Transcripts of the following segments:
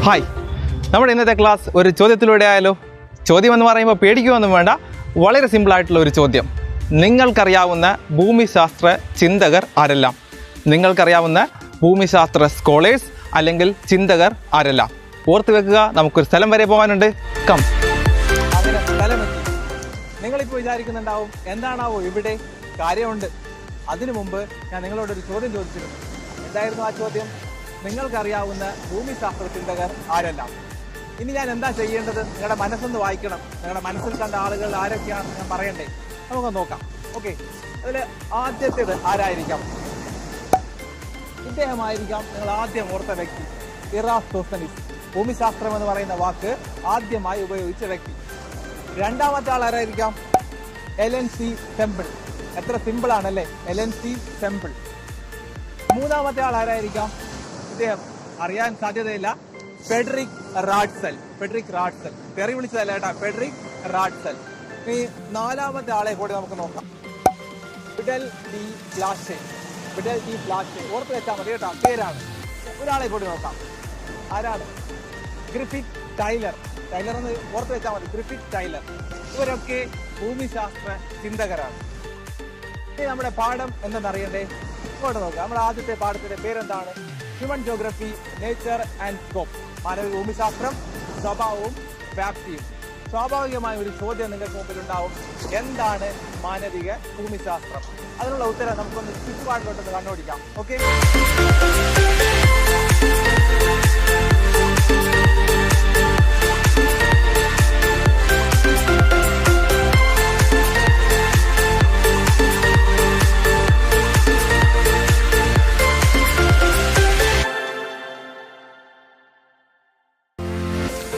Hi, നമ്മുടെ ഇന്നത്തെ class ഒരു ചോദ്യത്തിലൂടെ ആയാലോ? ചോദ്യം എന്ന് പറയുമ്പോൾ പേടിക്കുകയൊന്നും വേണ്ട, വളരെ സിമ്പിളായിട്ടുള്ള ഒരു ചോദ്യം. നിങ്ങൾക്കറിയാവുന്ന ഭൂമിശാസ്ത്ര ചിന്തകർ ആരെല്ലാം? നിങ്ങൾക്കറിയാവുന്ന ഭൂമിശാസ്ത്ര സ്കോളേഴ്സ് അല്ലെങ്കിൽ ചിന്തകർ ആരെല്ലാം? ഓർത്ത് വെക്കുക, നമുക്കൊരു സ്ഥലം വരെ പോകാനുണ്ട്. കം. അങ്ങനെ സ്ഥലമെത്തി. നിങ്ങളിപ്പോൾ വിചാരിക്കുന്നുണ്ടാവും, എന്താണാവോ ഇവിടെ? കാര്യമുണ്ട്. അതിനു മുമ്പ് ഞാൻ നിങ്ങളോടൊരു ചോദ്യം ചോദിച്ചിരുന്നു. എന്തായിരുന്നു ആ ചോദ്യം? നിങ്ങൾക്കറിയാവുന്ന ഭൂമിശാസ്ത്ര ചിന്തകർ ആരെല്ലാം? ഇനി ഞാൻ എന്താ ചെയ്യേണ്ടത്? നിങ്ങളുടെ മനസ്സൊന്ന് വായിക്കണം. നിങ്ങളുടെ മനസ്സിൽ കണ്ട ആളുകൾ ആരൊക്കെയാണെന്ന് ഞാൻ പറയണ്ടേ? നമുക്ക് നോക്കാം. ഓക്കെ, അതിൽ ആദ്യത്തേത് ആരായിരിക്കാം? ഇദ്ദേഹമായിരിക്കാം നിങ്ങൾ ആദ്യം ഓർത്ത വ്യക്തി, ഇറാത്തോസ്തനീസ്. ഭൂമിശാസ്ത്രം എന്ന് പറയുന്ന വാക്ക് ആദ്യമായി ഉപയോഗിച്ച വ്യക്തി. രണ്ടാമത്തെ ആൾ ആരായിരിക്കാം? Ellen C Temple. എത്ര സിമ്പിൾ ആണല്ലേ, എലൻ സി ടെമ്പിൾ. മൂന്നാമത്തെ ആൾ ആരായിരിക്കാം? ഇദ്ദേഹം അറിയാൻ സാധ്യതയില്ല, ഫെഡറിക് റാഡ്സൽ. ഫെഡറിക് റാഡ്സൽ, തെറി വിളിച്ചതല്ല കേട്ടാ, ഫെഡറിക് റാഡ്സൽ. ഇനി നാലാമത്തെ ആളെ കൂടി നമുക്ക് നോക്കാം, ഫിഡൽ ഡി പ്ലാഷെ. ഫിഡൽ ഡി പ്ലാഷെ ഓർത്ത് വെച്ചാൽ മതി കേട്ടോ, പേരാണ്. ഒരാളെ കൂടി നോക്കാം, ആരാണ്? Griffith Taylor. ടൈലർ എന്ന് ഓർത്ത് വെച്ചാൽ മതി, ഗ്രിഫിത്ത് ടൈലർ. ഇവരൊക്കെ ഭൂമിശാസ്ത്ര ചിന്തകരാണ്. ഇനി നമ്മുടെ പാഠം എന്തെന്നറിയണ്ടേ? ഇങ്ങോട്ട് നോക്കാം. നമ്മുടെ ആദ്യത്തെ പാഠത്തിന്റെ പേരെന്താണ്? Human geography, nature and scope. മാനവിക ഭൂമിശാസ്ത്രം, സ്വഭാവവും വ്യാപ്തിയും. സ്വാഭാവികമായ ഒരു ചോദ്യം നിങ്ങൾക്ക് മുമ്പിൽ ഉണ്ടാവും, എന്താണ് മാനവിക ഭൂമിശാസ്ത്രം? അതിനുള്ള ഉത്തരം നമുക്കൊന്ന് ചുറ്റുപാടിലോട്ടൊന്ന് കണ്ടുപിടിക്കാം. ഓക്കെ,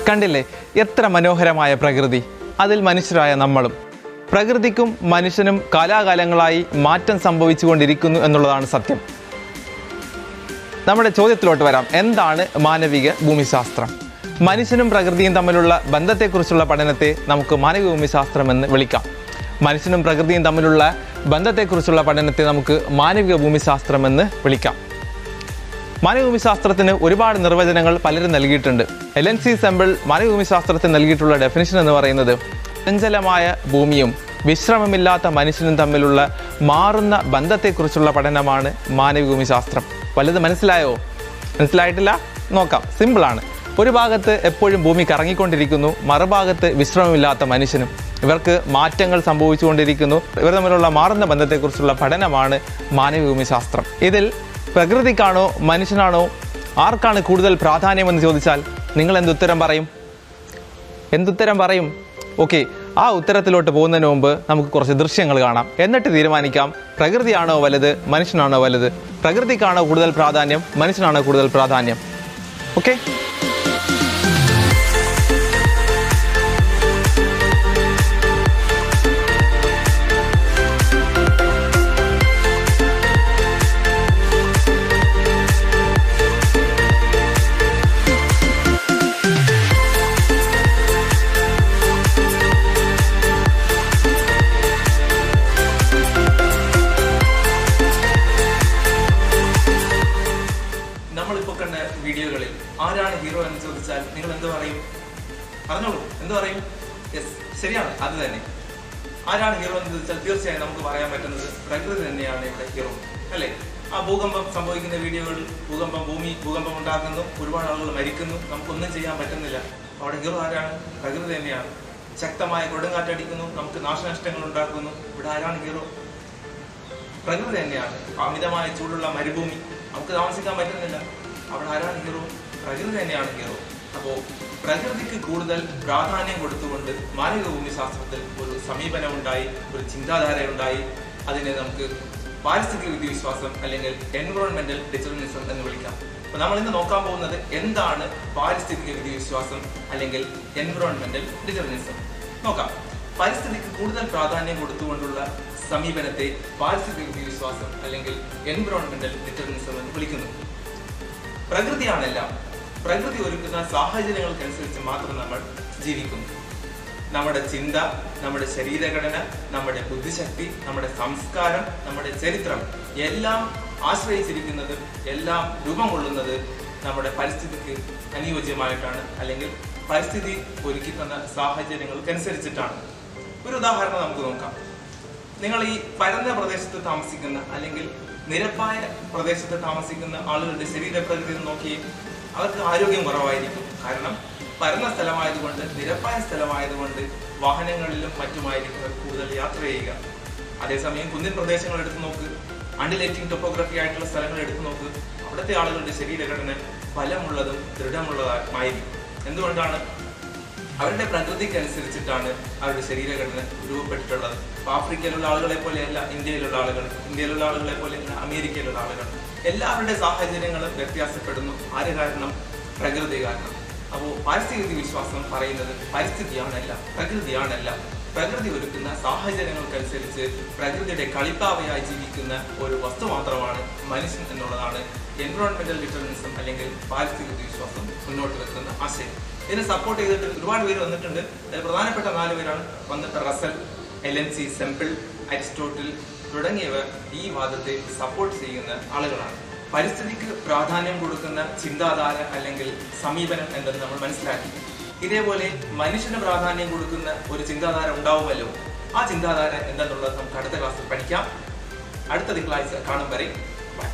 കണ്ടില്ലേ എത്ര മനോഹരമായ പ്രകൃതി, അതിൽ മനുഷ്യരായ നമ്മളും. പ്രകൃതിക്കും മനുഷ്യനും കാലാകാലങ്ങളായി മാറ്റം സംഭവിച്ചുകൊണ്ടിരിക്കുന്നു എന്നുള്ളതാണ് സത്യം. നമ്മുടെ ചോദ്യത്തിലോട്ട് വരാം, എന്താണ് മാനവിക ഭൂമിശാസ്ത്രം? മനുഷ്യനും പ്രകൃതിയും തമ്മിലുള്ള ബന്ധത്തെക്കുറിച്ചുള്ള പഠനത്തെ നമുക്ക് മാനവിക ഭൂമിശാസ്ത്രം എന്ന് വിളിക്കാം. മനുഷ്യനും പ്രകൃതിയും തമ്മിലുള്ള ബന്ധത്തെക്കുറിച്ചുള്ള പഠനത്തെ നമുക്ക് മാനവിക ഭൂമിശാസ്ത്രം എന്ന് വിളിക്കാം. മാനവിക ഭൂമിശാസ്ത്രത്തിന് ഒരുപാട് നിർവചനങ്ങൾ പലരും നൽകിയിട്ടുണ്ട്. എലൻ സി ടെമ്പിൾ മാനവിക ഭൂമിശാസ്ത്രത്തിന് നൽകിയിട്ടുള്ള ഡെഫിനിഷൻ എന്ന് പറയുന്നത്, ചഞ്ചലമായ ഭൂമിയും വിശ്രമമില്ലാത്ത മനുഷ്യനും തമ്മിലുള്ള മാറുന്ന ബന്ധത്തെക്കുറിച്ചുള്ള പഠനമാണ് മാനവിക ഭൂമിശാസ്ത്രം. വലുത് മനസ്സിലായോ? മനസ്സിലായിട്ടില്ല? നോക്കാം, സിമ്പിളാണ്. ഒരു ഭാഗത്ത് എപ്പോഴും ഭൂമി കറങ്ങിക്കൊണ്ടിരിക്കുന്നു, മറുഭാഗത്ത് വിശ്രമമില്ലാത്ത മനുഷ്യനും. ഇവർക്ക് മാറ്റങ്ങൾ സംഭവിച്ചുകൊണ്ടിരിക്കുന്നു. ഇവർ തമ്മിലുള്ള മാറുന്ന ബന്ധത്തെക്കുറിച്ചുള്ള പഠനമാണ് മാനവിക ഭൂമിശാസ്ത്രം. ഇതിൽ പ്രകൃതിക്കാണോ മനുഷ്യനാണോ ആർക്കാണ് കൂടുതൽ പ്രാധാന്യമെന്ന് ചോദിച്ചാൽ നിങ്ങൾ എന്തുത്തരം പറയും? എന്തുത്തരം പറയും? ഓക്കെ, ആ ഉത്തരത്തിലോട്ട് പോകുന്നതിന് മുമ്പ് നമുക്ക് കുറച്ച് ദൃശ്യങ്ങൾ കാണാം, എന്നിട്ട് തീരുമാനിക്കാം പ്രകൃതിയാണോ വലുത്, മനുഷ്യനാണോ വലുത്? പ്രകൃതിക്കാണോ കൂടുതൽ പ്രാധാന്യം, മനുഷ്യനാണോ കൂടുതൽ പ്രാധാന്യം? ഓക്കെ, വീഡിയോകളിൽ ആരാണ് ഹീറോ എന്ന് ചോദിച്ചാൽ നിങ്ങൾ എന്ത് പറയും? പറഞ്ഞോളൂ, എന്ത് പറയും? യെസ്, ശരിയാണ്, അത് തന്നെ. ആരാണ് ഹീറോ എന്ന് ചോദിച്ചാൽ തീർച്ചയായും നമുക്ക് പറയാൻ പറ്റുന്നത് പ്രകൃതി തന്നെയാണ് ഇവിടെ ഹീറോ, അല്ലേ? ആ ഭൂകമ്പം സംഭവിക്കുന്ന വീഡിയോകളിൽ ഭൂകമ്പം ഉണ്ടാക്കുന്നു, ഒരുപാട് ആളുകൾ മരിക്കുന്നു, നമുക്കൊന്നും ചെയ്യാൻ പറ്റുന്നില്ല. അവിടെ ഹീറോ ആരാണ്? പ്രകൃതി തന്നെയാണ്. ശക്തമായ കൊടുങ്കാറ്റടിക്കുന്നു, നമുക്ക് നാശനഷ്ടങ്ങൾ ഉണ്ടാക്കുന്നു, ഇവിടെ ആരാണ് ഹീറോ? പ്രകൃതി തന്നെയാണ്. അമിതമായ ചൂടുള്ള മരുഭൂമി, നമുക്ക് താമസിക്കാൻ പറ്റുന്നില്ല, അവിടെ ആരാണ് ഹീറോ? പ്രകൃതി തന്നെയാണ് ഹീറോ. അപ്പോൾ പ്രകൃതിക്ക് കൂടുതൽ പ്രാധാന്യം കൊടുത്തുകൊണ്ട് മാനവിക ഭൂമിശാസ്ത്രത്തിൽ ഒരു സമീപനമുണ്ടായി, ഒരു ചിന്താധാരയുണ്ടായി. അതിനെ നമുക്ക് പാരിസ്ഥിതിക വിദ്യാവിശ്വാസം അല്ലെങ്കിൽ എൻവയോൺമെന്റൽ ഡിറ്റർമിനിസം എന്ന് വിളിക്കാം. അപ്പോൾ നമ്മൾ ഇന്ന് നോക്കാൻ പോകുന്നത് എന്താണ് പാരിസ്ഥിതിക വിദ്യാവിശ്വാസം അല്ലെങ്കിൽ എൻവയോൺമെന്റൽ ഡിറ്റർമിനിസം. നോക്കാം. പരിസ്ഥിതിക്ക് കൂടുതൽ പ്രാധാന്യം കൊടുത്തുകൊണ്ടുള്ള സമീപനത്തെ പാരിസ്ഥിതിക വിദ്യാവിശ്വാസം അല്ലെങ്കിൽ എൻവയോൺമെന്റൽ ഡിറ്റർമിനിസം എന്ന് വിളിക്കുന്നു. പ്രകൃതിയാണെല്ലാം. പ്രകൃതി ഒരുക്കുന്ന സാഹചര്യങ്ങൾക്കനുസരിച്ച് മാത്രം നമ്മൾ ജീവിക്കുന്നു. നമ്മുടെ ചിന്ത, നമ്മുടെ ശരീരഘടന, നമ്മുടെ ബുദ്ധിശക്തി, നമ്മുടെ സംസ്കാരം, നമ്മുടെ ചരിത്രം എല്ലാം ആശ്രയിച്ചിരിക്കുന്നത്, എല്ലാം രൂപം കൊള്ളുന്നത് നമ്മുടെ പരിസ്ഥിതിക്ക് അനുയോജ്യമായിട്ടാണ്, അല്ലെങ്കിൽ പരിസ്ഥിതി ഒരുക്കി തന്ന സാഹചര്യങ്ങൾക്കനുസരിച്ചിട്ടാണ്. ഒരു ഉദാഹരണം നമുക്ക് നോക്കാം. നിങ്ങൾ ഈ പരന്ന പ്രദേശത്ത് താമസിക്കുന്ന അല്ലെങ്കിൽ നിരപ്പായ പ്രദേശത്ത് താമസിക്കുന്ന ആളുകളുടെ ശരീരപ്രകൃതി നോക്കി അവർക്ക് ആരോഗ്യം കുറവായിരിക്കും. കാരണം പരന്ന സ്ഥലമായതുകൊണ്ട്, നിരപ്പായ സ്ഥലമായതുകൊണ്ട് വാഹനങ്ങളിലും മറ്റുമായിരിക്കും കൂടുതൽ യാത്ര ചെയ്യുക. അതേസമയം കുന്നിൻ പ്രദേശങ്ങൾ എടുത്തു നോക്ക്, അൺഡിലേറ്റിംഗ് ടോപ്പോഗ്രഫി ആയിട്ടുള്ള സ്ഥലങ്ങൾ എടുത്തു നോക്ക്, അവിടുത്തെ ആളുകളുടെ ശരീരഘടന ബലമുള്ളതും ദൃഢമുള്ളതുമായിരിക്കും. എന്തുകൊണ്ടാണ്? അവരുടെ പ്രകൃതിക്ക് അനുസരിച്ചിട്ടാണ് അവരുടെ ശരീരഘടന രൂപപ്പെട്ടിട്ടുള്ളത്. അപ്പൊ ആഫ്രിക്കയിലുള്ള ആളുകളെ പോലെയല്ല ഇന്ത്യയിലുള്ള ആളുകളെ പോലെയല്ല അമേരിക്കയിലുള്ള ആളുകൾ. എല്ലാവരുടെ സാഹചര്യങ്ങളും വ്യത്യാസപ്പെടുന്നു. ആര് കാരണം? പ്രകൃതി കാരണം. അപ്പോൾ പാരിസ്ഥിതിക വിശ്വാസം പറയുന്നത് പരിസ്ഥിതിയാണല്ല, പ്രകൃതിയാണല്ല. പ്രകൃതി ഒരുക്കുന്ന സാഹചര്യങ്ങൾക്കനുസരിച്ച് പ്രകൃതിയുടെ കളിപ്പാവയായി ജീവിക്കുന്ന ഒരു വസ്തു മാത്രമാണ് മനുഷ്യൻ എന്നുള്ളതാണ് എൻവയോൺമെന്റൽ ഡിറ്റർമിനിസം അല്ലെങ്കിൽ പാരിസ്ഥിതിക വിശ്വാസം മുന്നോട്ട് വെക്കുന്ന ആശയം. ഇതിനെ സപ്പോർട്ട് ചെയ്തിട്ട് ഒരുപാട് പേര് വന്നിട്ടുണ്ട്. അതിൽ പ്രധാനപ്പെട്ട 4 പേരാണ് വന്നിട്ട്. റസൽ, എലൻസി, സെമ്പിൾ, അരിസ്റ്റോട്ടിൽ തുടങ്ങിയവർ ഈ വാദത്തെ സപ്പോർട്ട് ചെയ്യുന്ന ആളുകളാണ്. പരിസ്ഥിതിക്ക് പ്രാധാന്യം കൊടുക്കുന്ന ചിന്താധാര അല്ലെങ്കിൽ സമീപനം എന്തെന്ന് നമ്മൾ മനസ്സിലാക്കി. ഇതേപോലെ മനുഷ്യന് പ്രാധാന്യം കൊടുക്കുന്ന ഒരു ചിന്താധാര ഉണ്ടാവുമല്ലോ. ആ ചിന്താധാര എന്തെന്നുള്ളത് നമുക്ക് അടുത്ത ക്ലാസ്സിൽ പഠിക്കാം. അടുത്ത തിങ്കളാഴ്ച കാണും വരെ ബൈ.